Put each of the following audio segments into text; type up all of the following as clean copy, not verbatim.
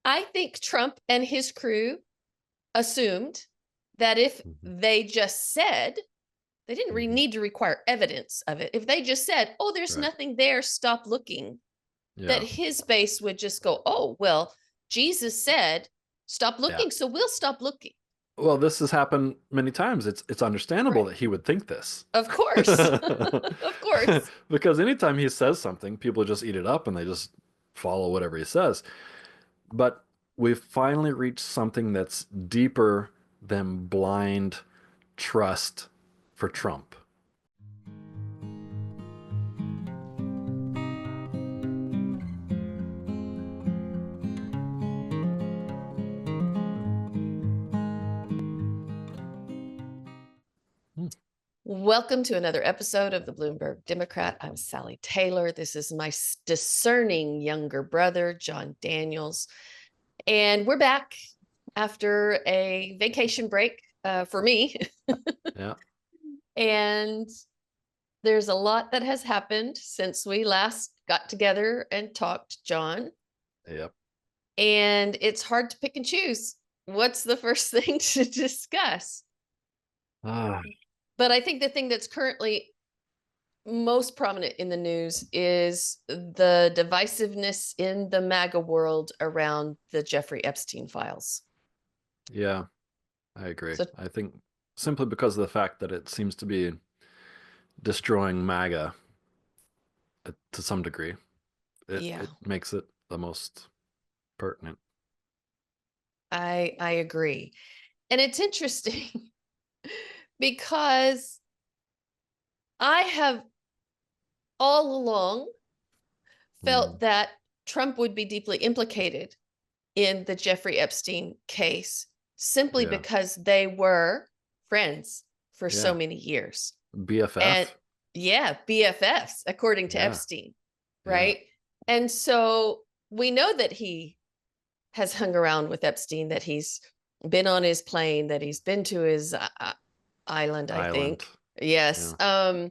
I think Trump and his crew assumed that if Mhm. they just said, they didn't Mhm. need to require evidence of it. If they just said, oh, there's Right. nothing there, stop looking, that Yeah. his base would just go, oh, well, Jesus said, stop Yeah. looking, so we'll stop looking. Well, this has happened many times. It's understandable Right. that he would think this. Of course. Of course. Because anytime he says something, people just eat it up and they just follow whatever he says. But we've finally reached something that's deeper than blind trust for Trump. Hmm. Welcome to another episode of the Bloomburg Democrat. I'm Sally Taylor. This is my discerning younger brother, John Daniels. And we're back after a vacation break for me. Yeah. And there's a lot that has happened since we last got together and talked, John. Yep. And it's hard to pick and choose what's the first thing to discuss. Ah, But I think the thing that's currently most prominent in the news is the divisiveness in the MAGA world around the Jeffrey Epstein files. yeah, I agree. So, I think simply because of the fact that it seems to be destroying MAGA to some degree, yeah, it makes it the most pertinent. I agree. And it's interesting because I have all along felt Mm, that Trump would be deeply implicated in the Jeffrey Epstein case simply yeah. because they were friends for so Yeah. many years. And BFF. yeah, BFFs, according to Yeah. Epstein, Yeah. right? And so we know that he has hung around with Epstein, that he's been on his plane, that he's been to his island, I Island. think. Yes. Yeah.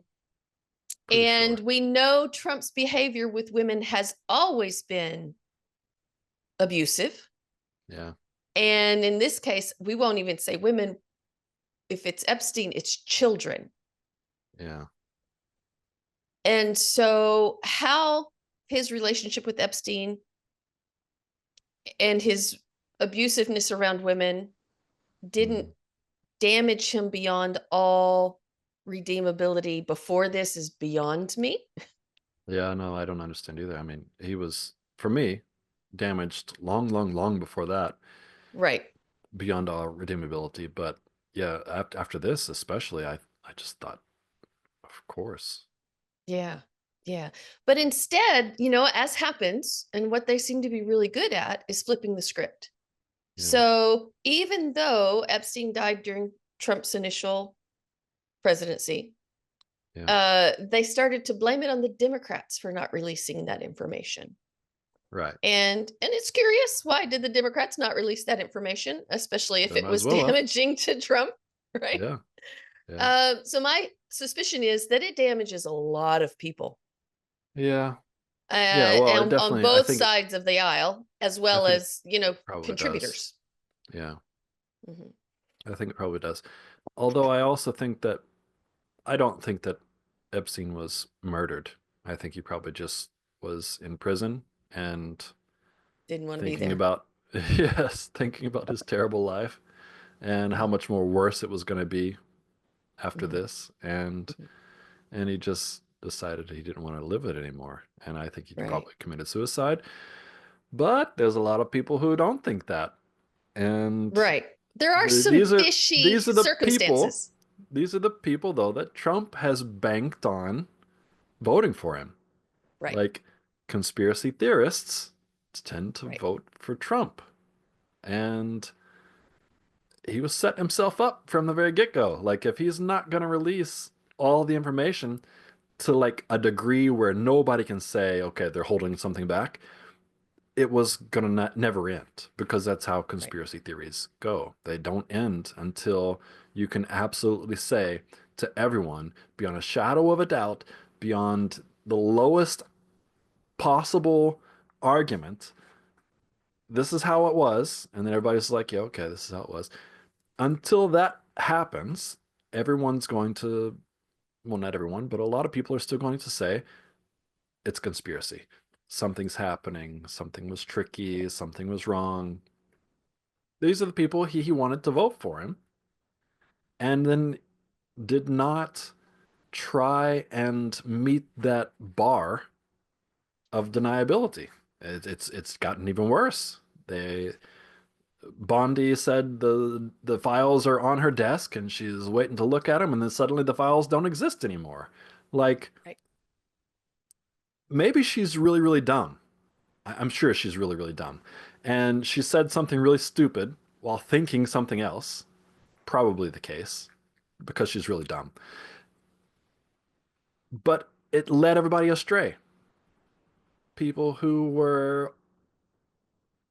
Pretty And sure. we know Trump's behavior with women has always been abusive. Yeah. And in this case, we won't even say women. If it's Epstein, it's children. Yeah. And so, how his relationship with Epstein and his abusiveness around women didn't Mm. damage him beyond all redeemability before this is beyond me. Yeah, no, I don't understand either. I mean, he was, for me, damaged long, long, long before that, Right. beyond all redeemability. But yeah, after this, especially, I just thought, of course. Yeah. Yeah. But instead, as happens, and what they seem to be really good at is flipping the script. Yeah. So even though Epstein died during Trump's initial presidency, Yeah. they started to blame it on the Democrats for not releasing that information. Right. And it's curious, why did the Democrats not release that information, especially if They it might as was well have. damaging to Trump, right? Yeah. Yeah. So my suspicion is that it damages a lot of people, Yeah. Yeah. Well, it on definitely, both sides of the aisle, as I well think it as probably does. contributors. Yeah. Mhm. I think it probably does. Although I also think that I don't think that Epstein was murdered. I think he probably just was in prison and Didn't want to be thinking there. about, yes, thinking about his terrible life and how Yeah. much more worse it was going to be after Mhm. this. And he just decided he didn't want to live it anymore. And I think he Right. probably committed suicide. But there's a lot of people who don't think that. And Right. There are some these are fishy these are the people circumstances. these are the people though that Trump has banked on voting for him. Right. Like conspiracy theorists tend to Right. vote for Trump. And he was setting himself up from the very get-go. Like if he's not going to release all the information to like a degree where nobody can say, okay, they're holding something back, it was going to never end because that's how Right. conspiracy theories go. They don't end until you can absolutely say to everyone, beyond a shadow of a doubt, beyond the lowest possible argument, this is how it was. And then everybody's like, yeah, okay, this is how it was. Until that happens, everyone's going to, well, not everyone, but a lot of people are still going to say it's conspiracy. Something's happening. Something was tricky. Something was wrong. These are the people he wanted to vote for him and then did not try and meet that bar of deniability. It's gotten even worse. They Bondi said the files are on her desk and she's waiting to look at them, and then suddenly the files don't exist anymore. Like Right. maybe she's really really dumb. I'm sure she's really really dumb, and she said something really stupid while thinking something else. Probably the case because she's really dumb. But it led everybody astray. People who were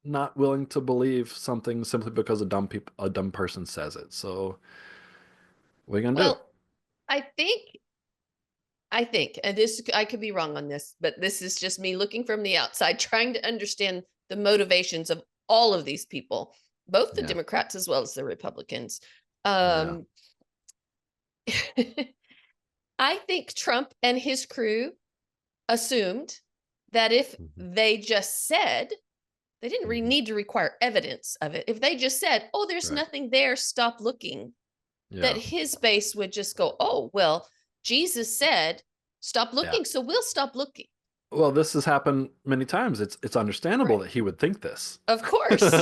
not willing to believe something simply because a dumb person says it. So what are you gonna do? Well, I think and this, I could be wrong on this, but this is just me looking from the outside, trying to understand the motivations of all of these people, both the Yeah, Democrats as well as the Republicans. yeah, Um, I think Trump and his crew assumed that if hmm they just said, they didn't hmm need to require evidence of it. If they just said, oh, there's right, nothing there, stop looking, that yeah, his base would just go, oh, well, Jesus said, stop yeah. looking. So we'll stop looking. Well, this has happened many times. It's understandable Right. that he would think this. Of course.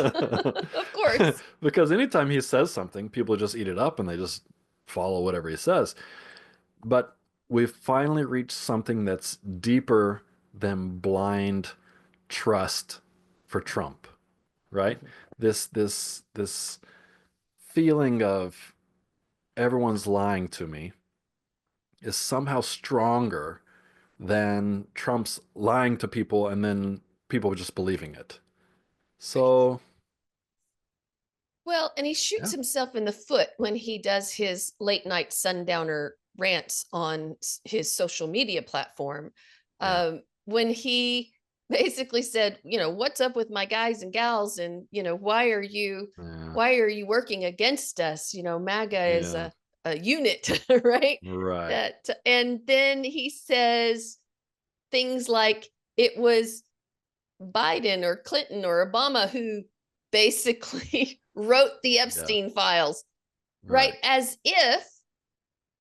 Of course. Because anytime he says something, people just eat it up and they just follow whatever he says. But we've finally reached something that's deeper than blind trust for Trump, right? Mhm. This feeling of everyone's lying to me is somehow stronger than Trump's lying to people and then people just believing it. Right. So, Well, and he shoots yeah, himself in the foot when he does his late night sundowner rants on his social media platform. yeah, When he basically said, what's up with my guys and gals, and yeah, why are you working against us? MAGA is yeah, a unit, right? right, That, and then he says things like it was Biden or Clinton or Obama who basically wrote the yeah, Epstein files, right? right, As if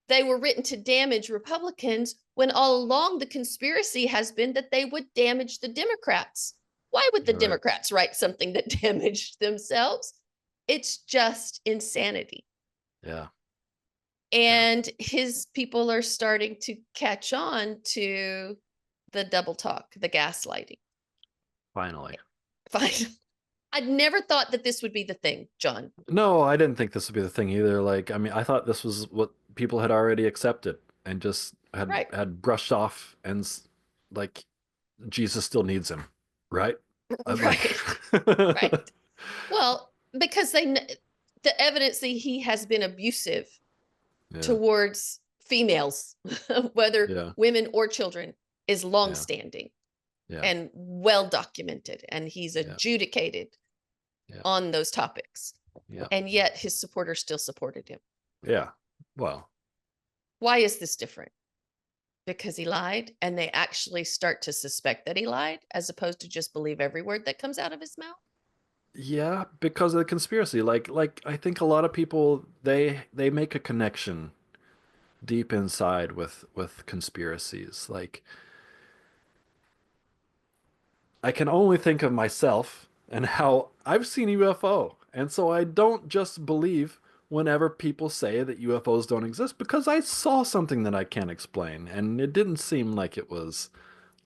they were written to damage Republicans, when all along the conspiracy has been that they would damage the Democrats. Why would the right, Democrats write something that damaged themselves? It's just insanity. yeah, yeah, And his people are starting to catch on to the double talk, the gaslighting. finally. Fine. I'd never thought that this would be the thing, John. No, I didn't think this would be the thing either. Like, I mean, I thought this was what people had already accepted and just Right. had brushed off and like Jesus still needs him, right? I'm like, Right. Right. Well, because the evidence that he has been abusive yeah, towards females, whether yeah, women or children, is yeah, longstanding yeah, and well documented, and he's yeah, adjudicated yeah, on those topics. yeah, And yet his supporters still supported him. yeah. Well, Why is this different? Because he lied and they actually start to suspect that he lied as opposed to just believe every word that comes out of his mouth? yeah, because of the conspiracy. Like I think a lot of people they make a connection deep inside with conspiracies. Like I can only think of myself and how I've seen UFO. And so I don't just believe whenever people say that UFOs don't exist because I saw something that I can't explain and it didn't seem like it was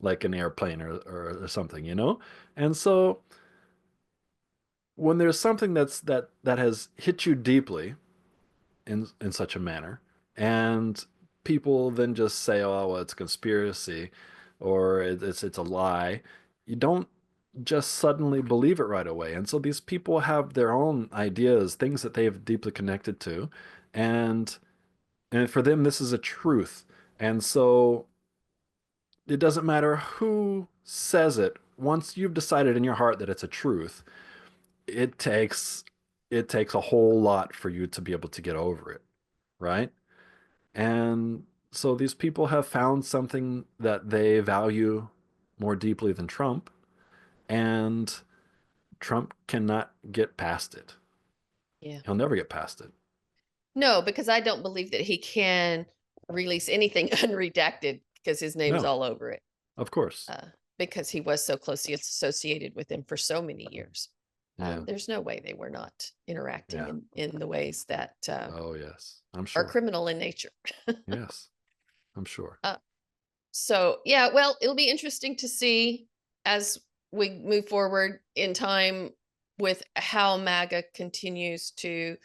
like an airplane or something, you know? And so when there's something that has hit you deeply in such a manner, and people then just say, "Oh, well, it's a conspiracy," or it's a lie," you don't just suddenly believe it right away. And so these people have their own ideas, things that they've deeply connected to, and and for them this is a truth. And so it doesn't matter who says it once you've decided in your heart that it's a truth, it takes it takes a whole lot for you to be able to get over it, right? And so these people have found something that they value more deeply than Trump, and Trump cannot get past it. Yeah. He'll never get past it. No, because I don't believe that he can release anything unredacted because his name's No, all over it. of course. Because he was so closely associated with him for so many years. Yeah. There's no way they were not interacting Yeah. in the ways that Oh, yes. I'm are sure. criminal in nature. Yes, I'm sure. So, yeah, well, it'll be interesting to see as we move forward in time with how MAGA continues to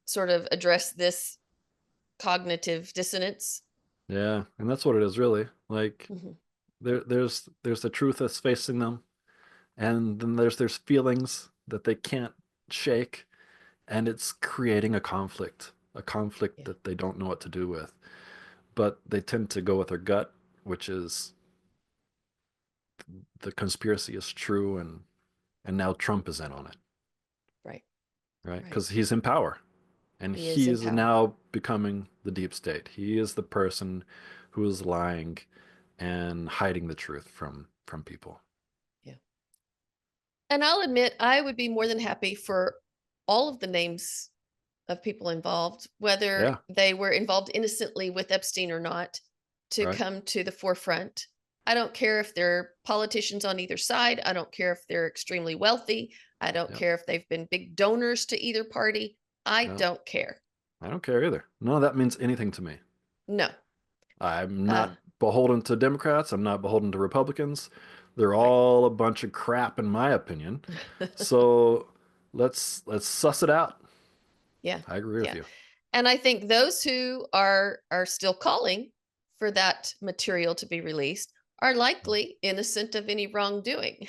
sort of address this cognitive dissonance. Yeah, and that's what it is really. Like Mhm. there's the truth that's facing them, and then there's feelings that they can't shake, and it's creating a conflict Yeah, that they don't know what to do with. But they tend to go with their gut, which is the conspiracy is true, and now Trump is in on it, right, right? right. Because he's in power, and He is he in is power. now becoming the deep state. He is the person who is lying and hiding the truth from people. Yeah. And I'll admit, I would be more than happy for all of the names of people involved, whether Yeah, they were involved innocently with Epstein or not, to right. come to the forefront. I don't care if they're politicians on either side. I don't care if they're extremely wealthy. I don't Yep. care if they've been big donors to either party. I No, don't care. I don't care either. None of that means anything to me. No. I'm Uh, not beholden to Democrats. I'm not beholden to Republicans. They're right. all a bunch of crap, in my opinion. So let's suss it out. Yeah. I agree with Yeah. you. And I think those who are still calling for that material to be released are likely innocent of any wrongdoing.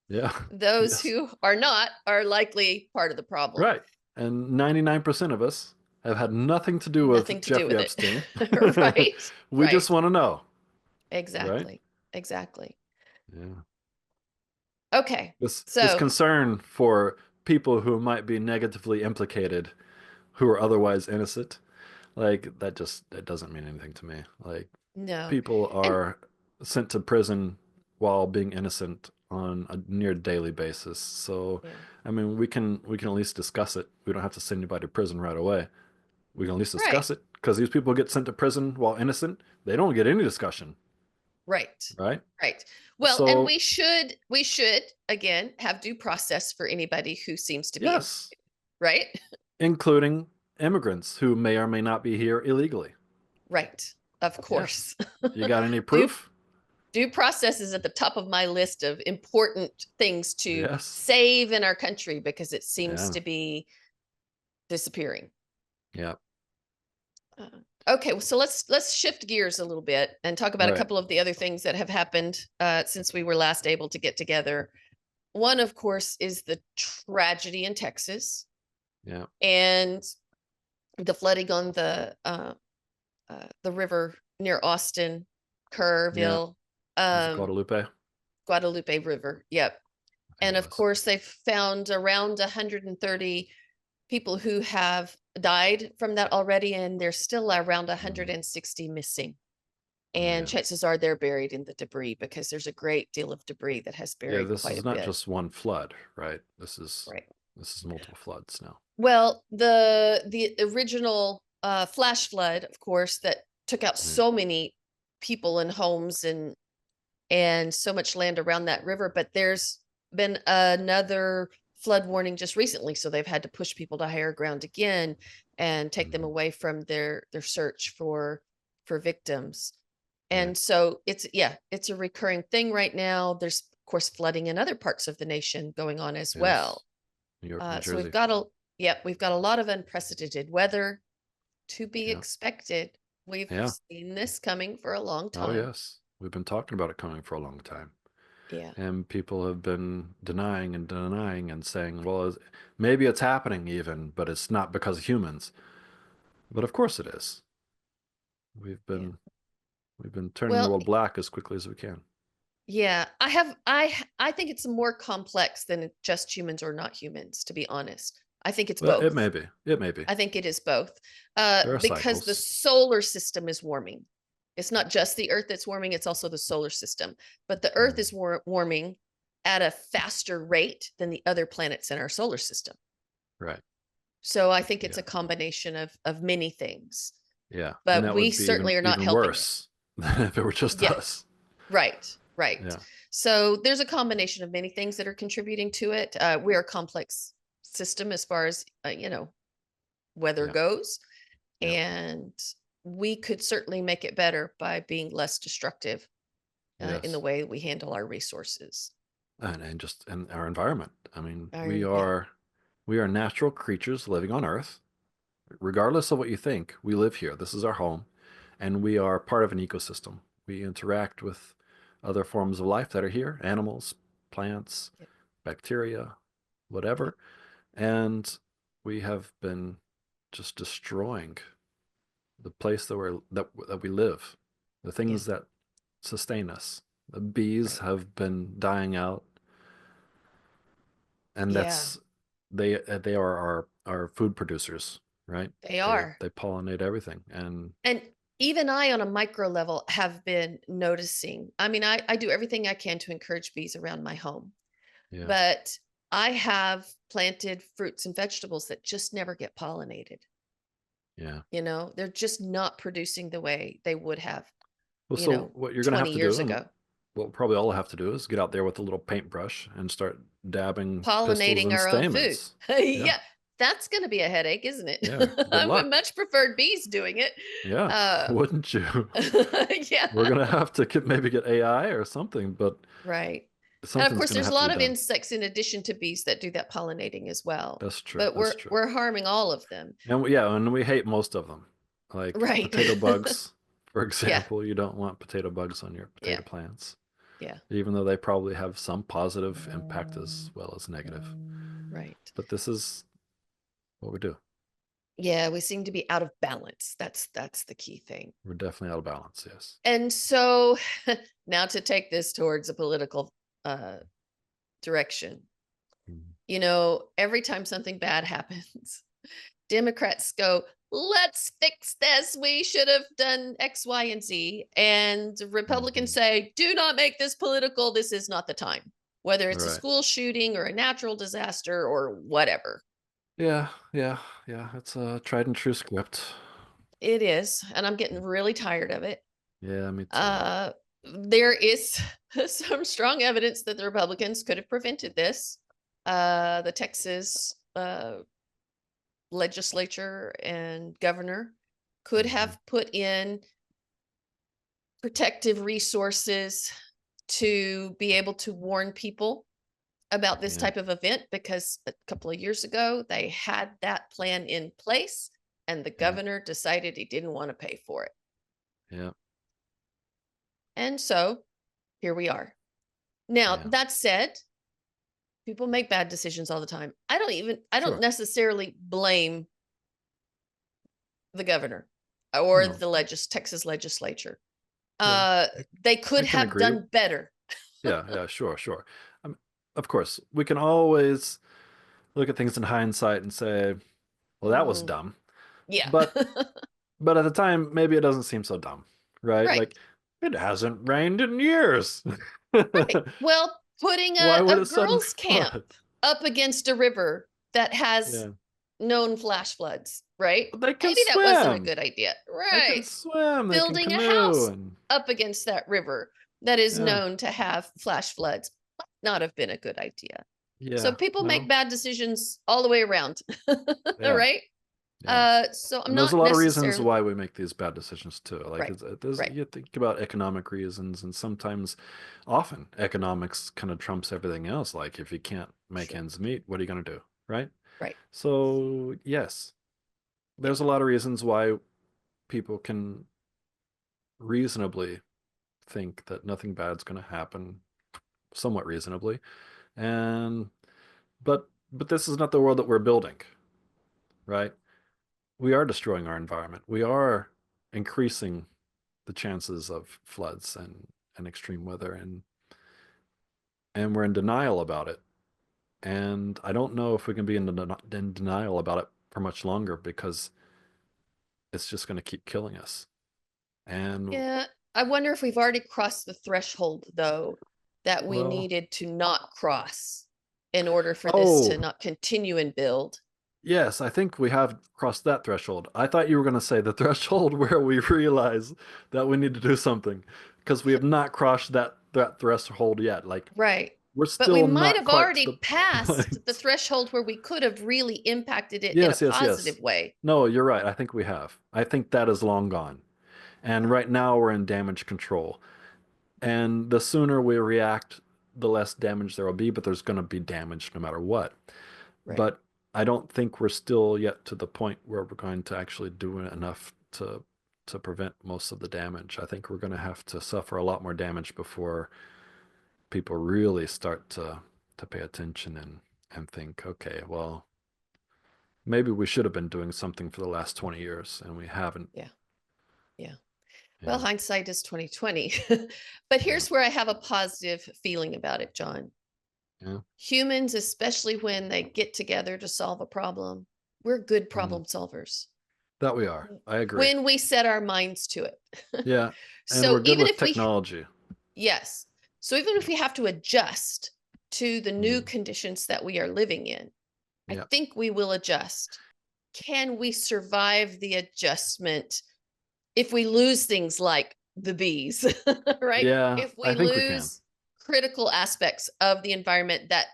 Yeah. Those Yes. who are not are likely part of the problem. Right. And 99% of us have had nothing to do Nothing with to do Jeffrey with it. Epstein. Right. We just Right. want to know, right? Exactly. Exactly. Yeah. Okay. This So, concern for people who might be negatively implicated who are otherwise innocent, like that doesn't mean anything to me. Like no. people And are sent to prison while being innocent on a near daily basis. So, yeah. I mean, we can at least discuss it. We don't have to send anybody to prison right away. We can at least Right. discuss it because these people get sent to prison while innocent. They don't get any discussion, Right. right? Right. Well, and So, we should again have due process for anybody who seems to be yes, implicated. Right? including immigrants who may or may not be here illegally. Right. Of Yes. course. You got any due proof? due process is at the top of my list of important things to Yes. save in our country because it seems Yeah. to be disappearing. Yeah. Uh, okay, well, so let's shift gears a little bit and talk All about a right. couple of the other things that have happened since we were last able to get together. One, of course, is the tragedy in Texas Yeah. and the flooding on the river near Austin, Yeah. Kerrville, Was it um, Guadalupe? Guadalupe River. Yep. I think And it of was. course, they've found around 130 people who have died from that already, and there's still around Mm. 160 missing. And Yeah. chances are they're buried in the debris because there's a great deal of debris that has Yeah, buried this quite is a not bit. just one flood, right? Right. This is multiple floods now. Well, the original flash flood, of course, that took out Right. so many people and homes and so much land around that river, but there's been another flood warning just recently, so they've had to push people to higher ground again and take them Mhm. away from their search for victims. Yeah. And so it's a recurring thing right now. There's of course flooding in other parts of the nation going on as Yes. well. New York, New So Jersey. we've got a lot of unprecedented weather to be Yeah. expected. We've Yeah. seen this coming for a long Oh, time. yes. We've been talking about it coming for a long time. Yeah. And people have been denying and denying and saying, well, maybe it's happening even, but it's not because of humans. But of course it is. We've Yeah. been we've been turning the Well, world black as quickly as we can. Yeah, I think it's more complex than just humans or not humans, to be honest. I think it's Well, it both. may be. It may be. I think it is both. There are Because the cycles. solar system is warming. It's not just the Earth that's warming, it's also the solar system. But the Earth Mm, is warming at a faster rate than the other planets in our solar system. right. So I think it's Yeah. a combination of many things. Yeah. And But that we would be even certainly are not even helping it. worse than if it were just Yeah, us. right, right. Yeah. So there's a combination of many things that are contributing to it. We are a complex system as far as weather Yeah. goes, Yeah. and we could certainly make it better by being less destructive in the Yes. way we handle our resources. And just in our environment. I mean, Yeah, we are natural creatures living on Earth. Regardless of what you think, we live here. This is our home, and we are part of an ecosystem. We interact with other forms of life that are here, animals, plants, yep, bacteria, yep, whatever. And we have been just destroying the place that we live, the yeah, things that sustain us. The bees right. have been dying out, and Yeah, they are our food producers, right? they They are. they pollinate everything, and And even I, on a micro level, have been noticing. I mean, I do everything I can to encourage bees around my home, yeah, but I have planted fruits and vegetables that just never get pollinated. yeah. They're just not producing the way they would have, Well, you so know, what you're gonna 20 have to do, years and ago. what probably all have to do, is get out there with a little paintbrush and start dabbing pistils Pollinating and our own food. stamens. Yeah, Yeah, that's going to be a headache, isn't it? yeah. Good I would luck. much prefer bees doing it. Yeah, Uh, wouldn't you? yeah, We're gonna have to maybe get AI or something, but right. And of something's course, gonna there's a have to be lot of done. insects in addition to bees that do that pollinating as well. That's true. But That's we're true. we're harming all of them. And yeah, and we hate most of them. Like Right. potato bugs, for Yeah. example. You don't want potato bugs on your Yeah. potato plants, Yeah. even though they probably have some positive impact as well as negative. Right. But this is what we do. Yeah, we seem to be out of balance. That's the key thing. We're definitely out of balance. Yes. And so now to take this towards a political uh direction. Mhm. Every time something bad happens, Democrats go, let's fix this. We should have done X, Y, and Z. And Republicans Mhm. say, do not make this political. This is not the time, whether it's a Right. school shooting or a natural disaster or whatever. Yeah. Yeah. Yeah. It's a tried and true script. It is. And I'm getting really tired of it. Yeah. Me too. Uh, there is some strong evidence that the Republicans could have prevented this. The Texas legislature and governor could Mhm. have put in protective resources to be able to warn people about this Yeah. type of event, because a couple of years ago they had that plan in place and the Yeah. governor decided he didn't want to pay for it. Yeah. And so here we are. Now, Yeah. that said, people make bad decisions all the time. I don't Sure. necessarily blame the governor or No. the Texas legislature. Yeah. Uh, I, they I could can have agree. done better. Yeah. Yeah. Sure. Sure. Of course, we can always look at things in hindsight and say, well, that was Mhm. dumb. Yeah. But at the time, maybe it doesn't seem so dumb, right? Right. Like it hasn't rained in years. Right. Well, putting Why would a it suddenly girls' camp flood? up against a river that has Yeah. known flash floods, right? But they can Maybe that wasn't a swim. good idea. They can Right. swim. They can Building a canoe house and up against that river that is yeah. known to have flash floods might not have been a good idea. So Yeah. people make Well, bad decisions all the way around. All yeah. right. Yeah. So I'm And there's a not lot of reasons necessarily why we make these bad decisions too. Like right. there's Right. you think about economic reasons, and sometimes, often, economics kind of trumps everything else. Like if you can't make Sure. ends meet, what are you going to do, right? Right. So yes, Yeah. there's a lot of reasons why people can reasonably think that nothing bad's going to happen, somewhat reasonably, and but this is not the world that we're building, right? We are destroying our environment. We are increasing the chances of floods and extreme weather. And and we're in denial about it. And I don't know if we can be in denial about it for much longer because it's just going to keep killing us. And Yeah, I wonder if we've already crossed the threshold, though, that we well, needed to not cross in order for this to oh, not continue and build. yes, I think we have crossed that threshold. I thought you were going to say the threshold where we realize that we need to do something because we have not crossed that threshold yet. Like Right. we're But we still might not have quite to the already passed the point. threshold where we could have really impacted it in a Yes, yes, yes. positive way. No, you're right. I think we have. I think that is long gone. And right now we're in damage control. And the sooner we react, the less damage there will be, but there's going to be damage no matter what. Right. But I don't think we're still yet to the point where we're going to actually do enough to prevent most of the damage. I think we're going to have to suffer a lot more damage before people really start to pay attention and think, okay, well, maybe we should have been doing something for the last 20 years and we haven't. Yeah. Yeah. Well, Yeah. hindsight is 2020. But Yeah. here's where I have a positive feeling about it, John. Yeah. Humans, especially when they get together to solve a problem, we're good Mm. problem solvers That we are. I agree. when we set our minds to it. Yeah. And we're So good even with if we, technology. yes, so even if Yeah. we have to adjust to the new Mm. conditions that we are living in, I Yeah. think we will adjust. Can we survive the adjustment if we lose things like the bees, right? Yeah, If I we think we can. lose critical aspects of the environment that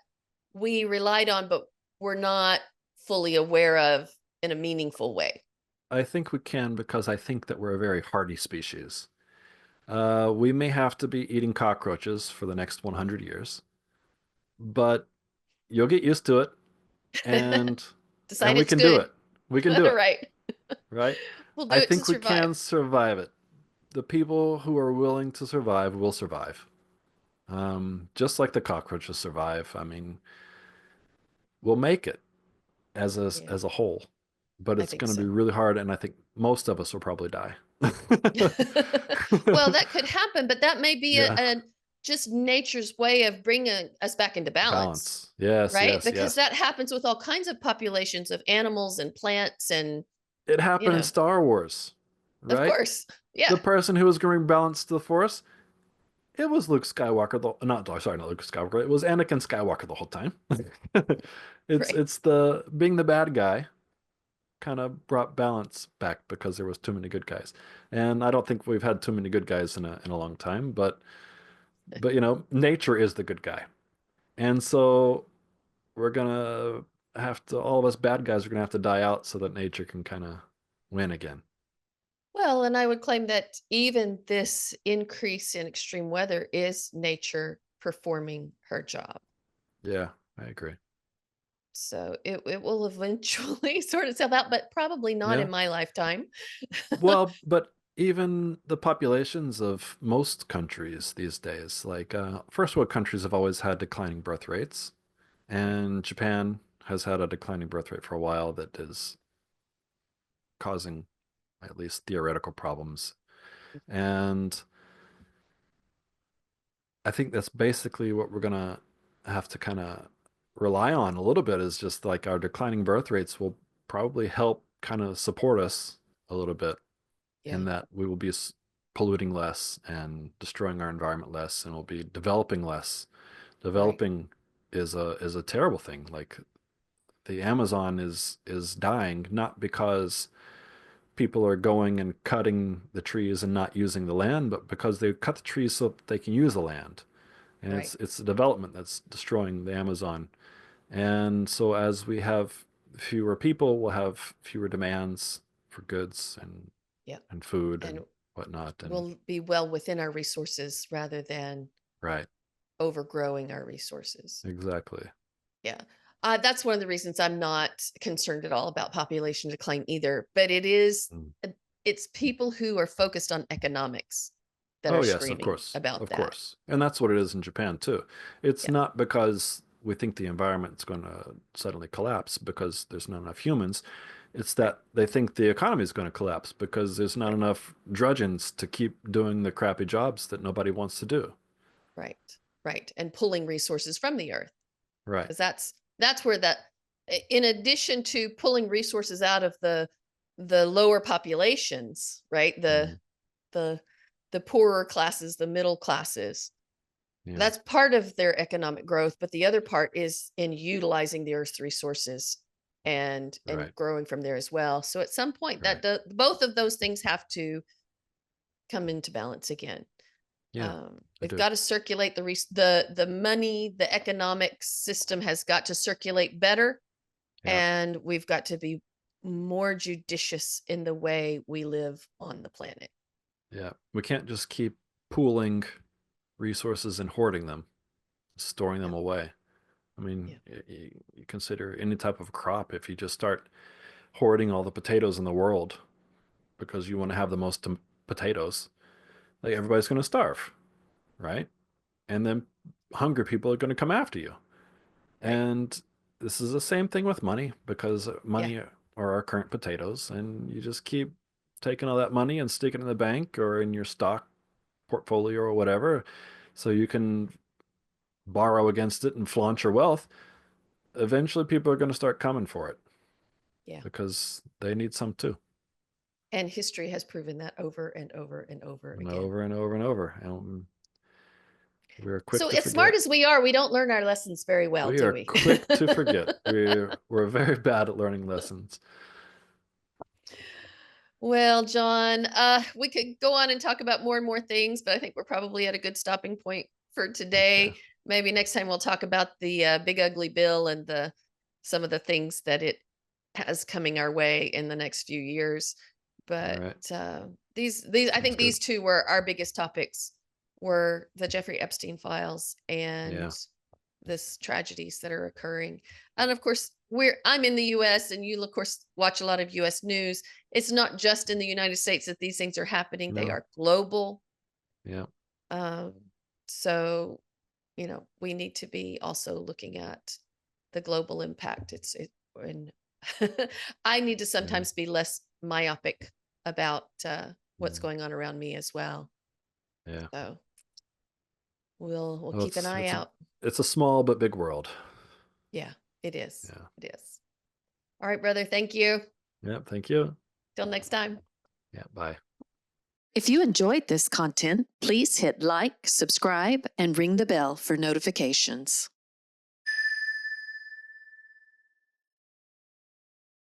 we relied on, but we're not fully aware of in a meaningful way. I think we can because I think that we're a very hardy species. We may have to be eating cockroaches for the next 100 years, but you'll get used to it and Decide we it's can do good. it. We can do All it, right. right? We'll do I it to think we survive. can survive it. The people who are willing to survive will survive. Just like the cockroaches survive. I mean, we'll make it Yeah, as a whole, but I it's think going to be so. really hard, and I think most of us will probably die. Well, that could happen, but that may be Yeah. a just nature's way of bringing us back into balance, Balance. Yes, right? yes, Because yes. that happens with all kinds of populations of animals and plants and, It you happened in know, Star Wars, of right? course. Yeah, The person who was bring balance to the Force, it was Luke Skywalker. Not sorry, not Luke Skywalker. It was Anakin Skywalker the whole time. It's right. it's the being the bad guy kind of brought balance back because there was too many good guys, and I don't think we've had too many good guys in a long time. But nature is the good guy, and so we're gonna have to all of us bad guys are gonna have to die out so that nature can kind of win again. Well, and I would claim that even this increase in extreme weather is nature performing her job. Yeah, I agree. So it will eventually sort itself out, but probably not Yeah. in my lifetime. Well, but even the populations of most countries these days, like first world countries have always had declining birth rates, Right. and Japan has had a declining birth rate for a while that is causing at least theoretical problems. And I think that's basically what we're gonna have to kind of rely on a little bit is just like our declining birth rates will probably help kind of support us a little bit in Yeah, that we will be polluting less and destroying our environment less and we'll be developing less. right, Developing is a terrible thing. Like the Amazon is dying not because people are going and cutting the trees and not using the land, but because they cut the trees so that they can use the land. And right. it's the development that's destroying the Amazon. And so as we have fewer people, we'll have fewer demands for goods Yeah. and food And and whatnot. And we'll be well within our resources rather than right, overgrowing our resources. exactly. Yeah. That's one of the reasons I'm not concerned at all about population decline either. But it is, Mm. it's people who are focused on economics that Oh are yes, screaming about of that. course. And that's what it is in Japan too. It's Yeah. not because we think the environment's going to suddenly collapse because there's not enough humans. It's Right. that they think the economy is going to collapse because there's not Right. enough drudgeons to keep doing the crappy jobs that nobody wants to do. Right. right, and pulling resources from the earth, Right. because that's where that, in addition to pulling resources out of the lower populations, right, Mm, the the poorer classes, the middle classes, yeah. that's part of their economic growth, but the other part is in utilizing the earth's resources and Right. growing from there as well. So at some point, Right. both of those things have to come into balance again. Yeah. I We've do. got to circulate the money, the economic system has got to circulate better, Yeah. and we've got to be more judicious in the way we live on the planet. Yeah. We can't just keep pooling resources and hoarding them, storing them No, away. I mean, yeah, you consider any type of crop, if you just start hoarding all the potatoes in the world because you want to have the most potatoes, like everybody's going to starve, right? And then hungry people are going to come after you. right, And this is the same thing with money, because yeah, money are our current potatoes, and you just keep taking all that money and sticking it in the bank or in your stock portfolio or whatever, so you can borrow against it and flaunt your wealth. Eventually, people are going to start coming for it yeah. because they need some too. And history has proven that over and over and over And again. over and over and over. And we're quick So to as smart forget. as we are, we don't learn our lessons very well, We do are we? quick to forget. We're very bad at learning lessons. Well, John, we could go on and talk about more and more things, but I think we're probably at a good stopping point for Okay. today. Maybe next time we'll talk about the big ugly bill and the some of the things that it has coming our way in the next few years. All But right. these I Sounds think good. these two were our biggest topics, were the Jeffrey Epstein files and Yeah. this tragedies that are occurring. And of course, I'm in the US, and you of course watch a lot of US news. It's not just in the United States that these things are happening. They No. are global. Yeah. Um, so, we need to be also looking at the global impact. And I need to Yeah. sometimes be less myopic about what's Mm, going on around me as well. yeah. So we'll Well, keep an eye out. it's a small but big world. Yeah, it is. Yeah. It is. All right, brother. Thank you. Yeah. Thank you. Till next time. Yeah. Bye. If you enjoyed this content, please hit like, subscribe, and ring the bell for notifications.